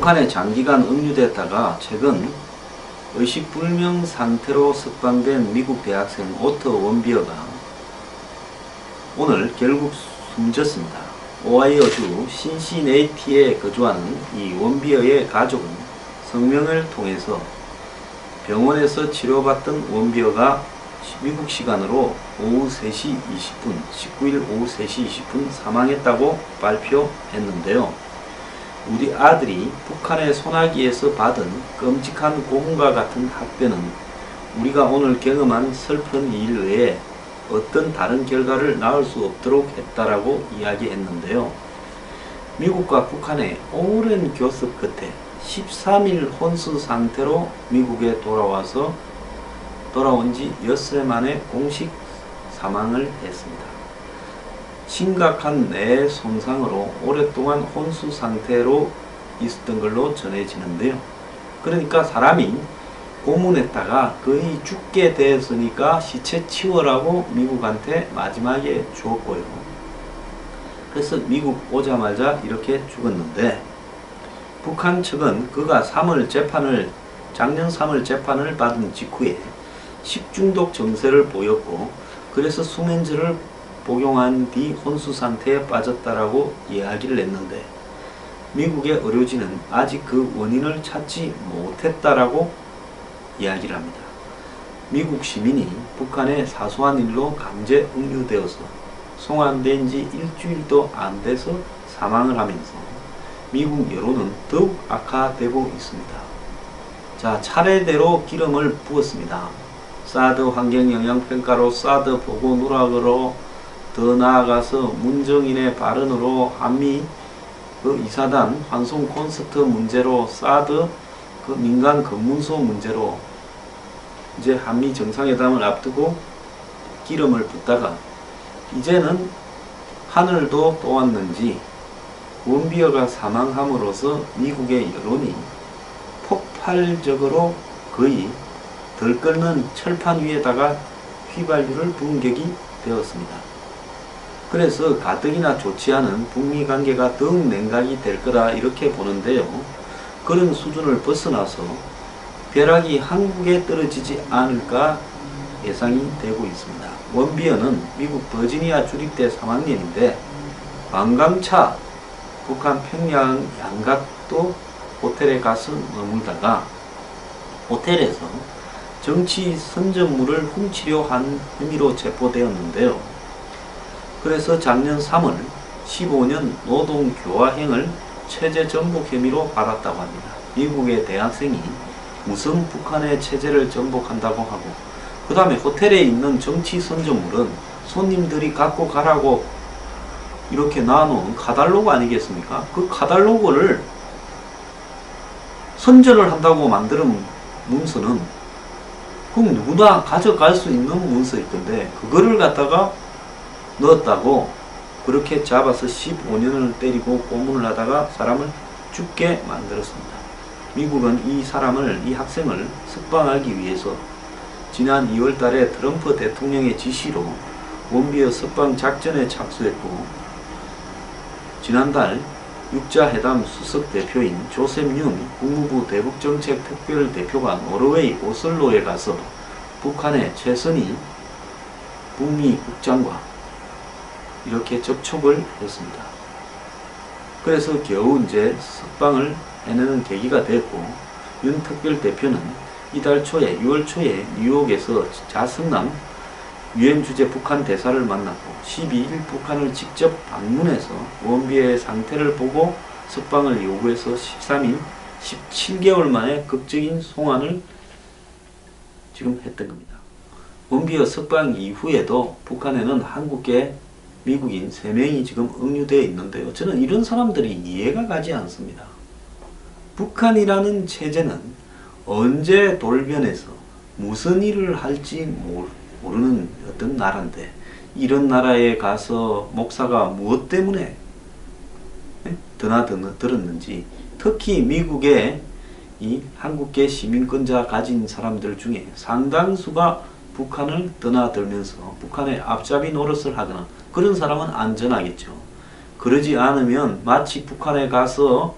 북한에 장기간 억류됐다가 최근 의식불명 상태로 석방된 미국 대학생 오터 원비어가 오늘 결국 숨졌습니다. 오하이오주 신시내티에 거주하는 이 원비어의 가족은 성명을 통해서 병원에서 치료받던 원비어가 미국 시간으로 오후 3시 20분, 19일 오후 3시 20분 사망했다고 발표했는데요. 우리 아들이 북한의 소나기에서 받은 끔찍한 고문과 같은 학대는 우리가 오늘 경험한 슬픈 일 외에 어떤 다른 결과를 낳을 수 없도록 했다라고 이야기했는데요. 미국과 북한의 오랜 교섭 끝에 13일 혼수 상태로 미국에 돌아온 지 엿새 만에 공식 사망을 했습니다. 심각한 뇌 손상으로 오랫동안 혼수 상태로 있었던 걸로 전해지는데요. 그러니까 사람이 고문했다가 거의 죽게 되었으니까 시체 치워라고 미국한테 마지막에 주었고요. 그래서 미국 오자마자 이렇게 죽었는데 북한 측은 그가 작년 3월 재판을 받은 직후에 식중독 증세를 보였고 그래서 수면제를 복용한 뒤 혼수 상태에 빠졌다라고 이야기를 했는데 미국의 의료진은 아직 그 원인을 찾지 못했다라고 이야기를 합니다. 미국 시민이 북한의 사소한 일로 강제 억류되어서 송환된 지 일주일도 안 돼서 사망을 하면서 미국 여론은 더욱 악화되고 있습니다. 자, 차례대로 기름을 부었습니다. 사드 환경영향평가로, 사드 보고 누락으로, 더 나아가서 문정인의 발언으로, 한미 이사단 환송 콘서트 문제로, 사드 민간 검문소 문제로 이제 한미 정상회담을 앞두고 기름을 붓다가 이제는 하늘도 또왔는지 원비어가 사망함으로써 미국의 여론이 폭발적으로 거의 덜끓는 철판 위에다가 휘발유를 부은 격이 되었습니다. 그래서 가뜩이나 좋지 않은 북미 관계가 더욱 냉각이 될 거라 이렇게 보는데요. 그런 수준을 벗어나서 벼락이 한국에 떨어지지 않을까 예상이 되고 있습니다. 원비어는 미국 버지니아 주립대 3학년인데 관광차 북한 평양 양각도 호텔에 가서 머물다가 호텔에서 정치 선전물을 훔치려 한 혐의로 체포되었는데요. 그래서 작년 3월 15년 노동교화행을 체제 전복 혐의로 받았다고 합니다. 미국의 대학생이 무슨 북한의 체제를 전복한다고 하고 그 다음에 호텔에 있는 정치 선전물은 손님들이 갖고 가라고 이렇게 놔놓은 카탈로그 아니겠습니까? 그 카탈로그를 선전을 한다고 만드는 문서는 그럼 누구나 가져갈 수 있는 문서일 건데 그거를 갖다가 넣었다고 그렇게 잡아서 15년을 때리고 고문을 하다가 사람을 죽게 만들었습니다. 미국은 이 학생을 석방하기 위해서 지난 2월 달에 트럼프 대통령의 지시로 원비어 석방 작전에 착수했고 지난달 육자회담 수석 대표인 조셉 윤 국무부 대북정책 특별대표가 노르웨이 오슬로에 가서 북한의 최선희 북미 국장과 이렇게 접촉을 했습니다. 그래서 겨우 이제 석방을 해내는 계기가 됐고 윤 특별대표는 이달 초에 6월 초에 뉴욕에서 자승남 유엔 주재 북한 대사를 만났고 12일 북한을 직접 방문해서 원비어의 상태를 보고 석방을 요구해서 13일 17개월 만에 극적인 송환을 지금 했던 겁니다. 원비어 석방 이후에도 북한에는 한국계 미국인 3명이 지금 억류되어 있는데요. 저는 이런 사람들이 이해가 가지 않습니다. 북한이라는 체제는 언제 돌변해서 무슨 일을 할지 모르는 어떤 나라인데 이런 나라에 가서 목사가 무엇 때문에 드나들었는지 특히 미국의 이 한국계 시민권자 가진 사람들 중에 상당수가 북한을 드나들면서 북한의 앞잡이 노릇을 하거나 그런 사람은 안전하겠죠. 그러지 않으면 마치 북한에 가서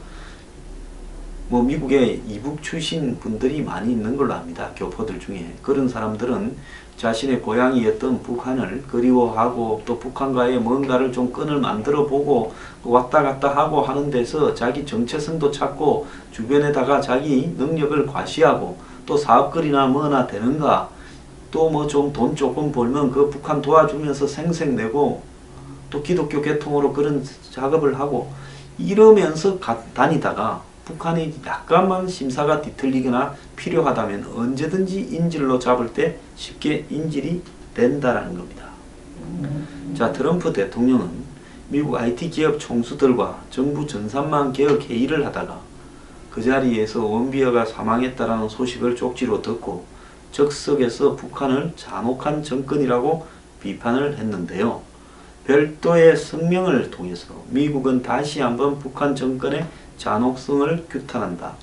뭐 미국에 이북 출신 분들이 많이 있는 걸로 압니다. 교포들 중에. 그런 사람들은 자신의 고향이었던 북한을 그리워하고 또 북한과의 뭔가를 좀 끈을 만들어 보고 왔다 갔다 하고 하는 데서 자기 정체성도 찾고 주변에다가 자기 능력을 과시하고 또 사업거리나 뭐나 되는가 또 뭐 좀 돈 조금 벌면 그 북한 도와주면서 생색내고 또 기독교 계통으로 그런 작업을 하고 이러면서 다니다가 북한이 약간만 심사가 뒤틀리거나 필요하다면 언제든지 인질로 잡을 때 쉽게 인질이 된다라는 겁니다. 자, 트럼프 대통령은 미국 IT 기업 총수들과 정부 전산망 개혁 회의를 하다가 그 자리에서 원비어가 사망했다라는 소식을 쪽지로 듣고 즉석에서 북한을 잔혹한 정권이라고 비판을 했는데요. 별도의 성명을 통해서 미국은 다시 한번 북한 정권의 잔혹성을 규탄한다.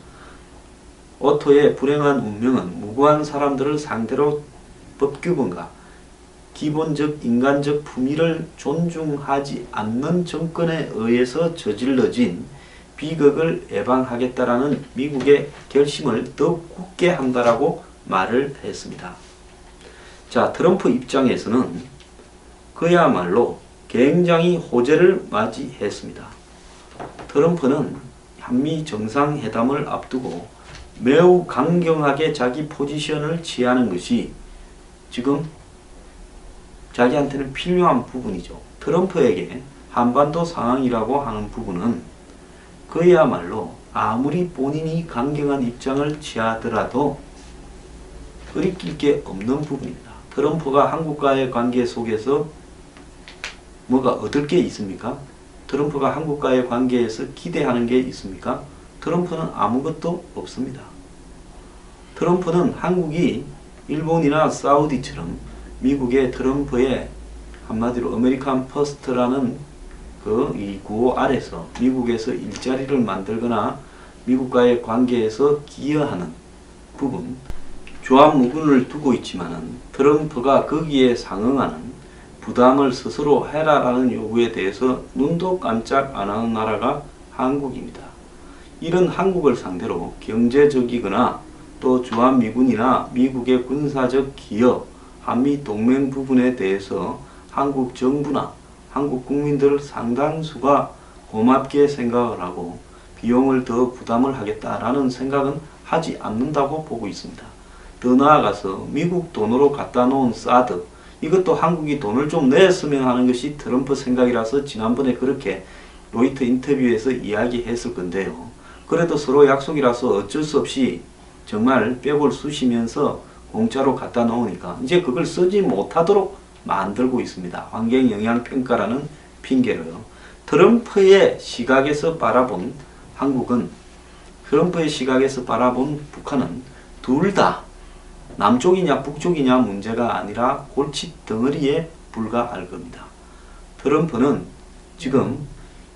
오토의 불행한 운명은 무고한 사람들을 상대로 법규범과 기본적 인간적 품위를 존중하지 않는 정권에 의해서 저질러진 비극을 예방하겠다라는 미국의 결심을 더욱 굳게 한다라고 말을 했습니다. 자, 트럼프 입장에서는 그야말로 굉장히 호재를 맞이했습니다. 트럼프는 한미 정상회담을 앞두고 매우 강경하게 자기 포지션을 취하는 것이 지금 자기한테는 필요한 부분이죠. 트럼프에게 한반도 상황이라고 하는 부분은 그야말로 아무리 본인이 강경한 입장을 취하더라도 흐릿낄 게 없는 부분입니다. 트럼프가 한국과의 관계 속에서 뭐가 얻을 게 있습니까? 트럼프가 한국과의 관계에서 기대하는 게 있습니까? 트럼프는 아무것도 없습니다. 트럼프는 한국이 일본이나 사우디처럼 미국의 트럼프의 한마디로 아메리칸 퍼스트라는 이 구호 아래서 미국에서 일자리를 만들거나 미국과의 관계에서 기여하는 부분, 조합무군을 두고 있지만은 트럼프가 거기에 상응하는 부담을 스스로 해라라는 요구에 대해서 눈도 깜짝 안 하는 나라가 한국입니다. 이런 한국을 상대로 경제적이거나 또 주한미군이나 미국의 군사적 기여, 한미 동맹 부분에 대해서 한국 정부나 한국 국민들 상당수가 고맙게 생각을 하고 비용을 더 부담을 하겠다라는 생각은 하지 않는다고 보고 있습니다. 더 나아가서 미국 돈으로 갖다 놓은 사드, 이것도 한국이 돈을 좀 냈으면 하는 것이 트럼프 생각이라서 지난번에 그렇게 로이터 인터뷰에서 이야기했을 건데요. 그래도 서로 약속이라서 어쩔 수 없이 정말 뼈골 쑤시면서 공짜로 갖다 놓으니까 이제 그걸 쓰지 못하도록 만들고 있습니다. 환경영향평가라는 핑계로요. 트럼프의 시각에서 바라본 한국은, 트럼프의 시각에서 바라본 북한은 둘 다 남쪽이냐 북쪽이냐 문제가 아니라 골칫덩어리에 불과할 겁니다. 트럼프는 지금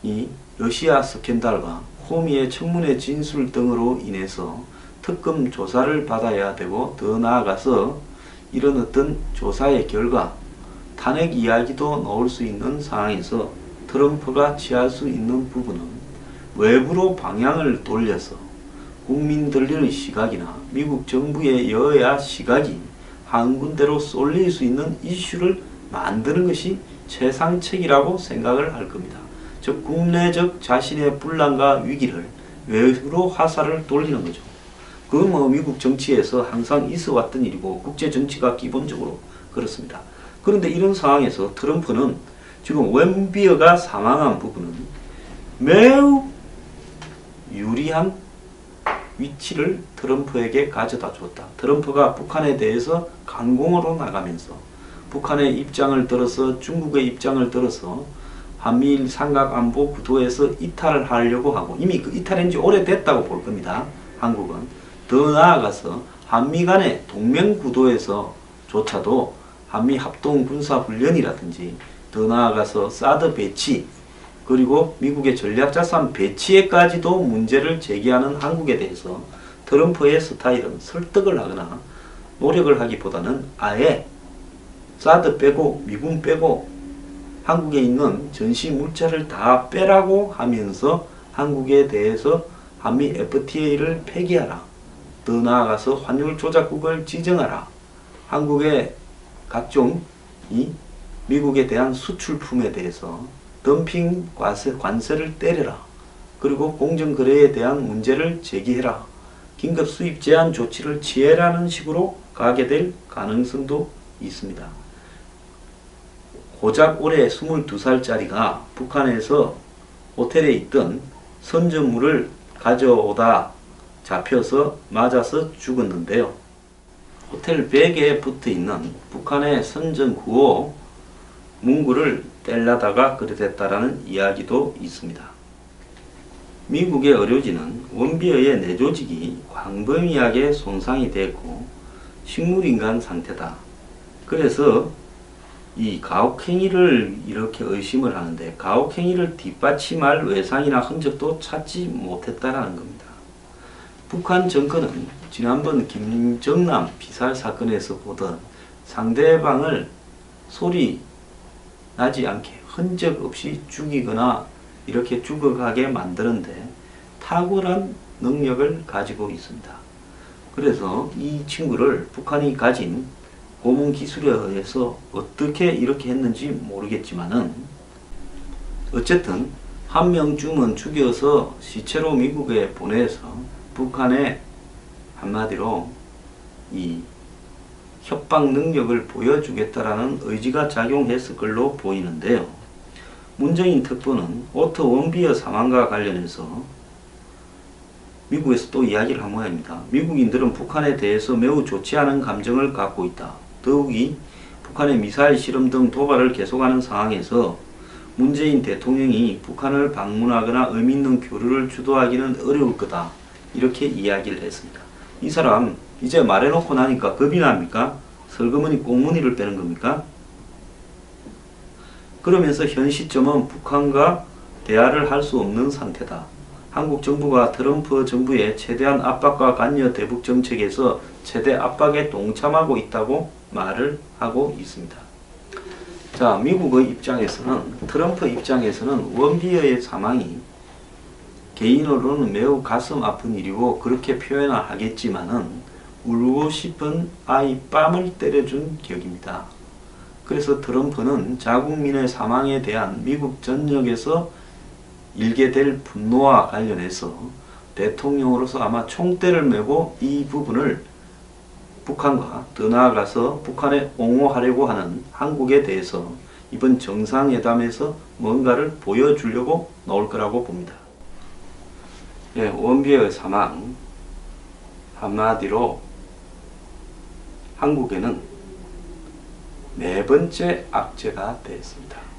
이 러시아 스캔들과 코미의 청문회 진술 등으로 인해서 특검 조사를 받아야 되고 더 나아가서 이런 어떤 조사의 결과 탄핵 이야기도 나올 수 있는 상황에서 트럼프가 취할 수 있는 부분은 외부로 방향을 돌려서 국민들의 시각이나 미국 정부의 여야 시각이 한 군데로 쏠릴 수 있는 이슈를 만드는 것이 최상책이라고 생각을 할 겁니다. 즉 국내적 자신의 분란과 위기를 외부로 화살을 돌리는 거죠. 그건 뭐 미국 정치에서 항상 있어 왔던 일이고 국제 정치가 기본적으로 그렇습니다. 그런데 이런 상황에서 트럼프는 지금 원비어가 사망한 부분은 매우 유리한 위치를 트럼프에게 가져다 주었다. 트럼프가 북한에 대해서 강공으로 나가면서 북한의 입장을 들어서 중국의 입장을 들어서 한미일 삼각안보 구도에서 이탈을 하려고 하고 이미 그 이탈한 지 오래됐다고 볼 겁니다. 한국은. 더 나아가서 한미 간의 동맹 구도에서조차도 한미 합동 군사 훈련이라든지 더 나아가서 사드 배치 그리고 미국의 전략자산 배치에까지도 문제를 제기하는 한국에 대해서 트럼프의 스타일은 설득을 하거나 노력을 하기보다는 아예 사드 빼고 미군 빼고 한국에 있는 전시 물자를 다 빼라고 하면서 한국에 대해서 한미 FTA를 폐기하라. 더 나아가서 환율 조작국을 지정하라. 한국의 각종 이 미국에 대한 수출품에 대해서 덤핑 관세를 때려라. 그리고 공정거래에 대한 문제를 제기해라. 긴급 수입 제한 조치를 취해라는 식으로 가게 될 가능성도 있습니다. 고작 올해 22살짜리가 북한에서 호텔에 있던 선전물을 가져오다 잡혀서 맞아서 죽었는데요. 호텔 벽에 붙어있는 북한의 선전 구호 문구를 떼려다가 그래 됐다라는 이야기도 있습니다. 미국의 의료진은 원비어의 뇌조직이 광범위하게 손상이 됐고 식물인간 상태다. 그래서 이 가혹행위를 이렇게 의심을 하는데 가혹행위를 뒷받침할 외상이나 흔적도 찾지 못했다라는 겁니다. 북한 정권은 지난번 김정남 피살 사건에서 보던 상대방을 소리 나지 않게 흔적 없이 죽이거나 이렇게 죽어가게 만드는데 탁월한 능력을 가지고 있습니다. 그래서 이 친구를 북한이 가진 고문 기술에 의해서 어떻게 이렇게 했는지 모르겠지만은 어쨌든 한 명쯤은 죽여서 시체로 미국에 보내서 북한에 한마디로 이 협박 능력을 보여주겠다라는 의지가 작용했을 걸로 보이는데요. 문재인 특보는 오토 원비어 사망과 관련해서 미국에서 또 이야기를 한 모양입니다. 미국인들은 북한에 대해서 매우 좋지 않은 감정을 갖고 있다. 더욱이 북한의 미사일 실험 등 도발을 계속하는 상황에서 문재인 대통령이 북한을 방문하거나 의미 있는 교류를 주도하기는 어려울 거다. 이렇게 이야기를 했습니다. 이 사람 이제 말해놓고 나니까 겁이 납니까? 설거머니 꽁무니를 빼는 겁니까? 그러면서 현 시점은 북한과 대화를 할 수 없는 상태다. 한국 정부가 트럼프 정부의 최대한 압박과 관여 대북 정책에서 최대 압박에 동참하고 있다고 말을 하고 있습니다. 자, 미국의 입장에서는 트럼프 입장에서는 원비어의 사망이 개인으로는 매우 가슴 아픈 일이고 그렇게 표현을 하겠지만은 울고 싶은 아이 뺨을 때려준 격입니다. 그래서 트럼프는 자국민의 사망에 대한 미국 전역에서 일게 될 분노와 관련해서 대통령으로서 아마 총대를 메고 이 부분을 북한과 더 나아가서 북한에 옹호하려고 하는 한국에 대해서 이번 정상회담에서 뭔가를 보여주려고 나올 거라고 봅니다. 예, 원비어의 사망 한마디로 한국에는 네 번째 악재가 되었습니다.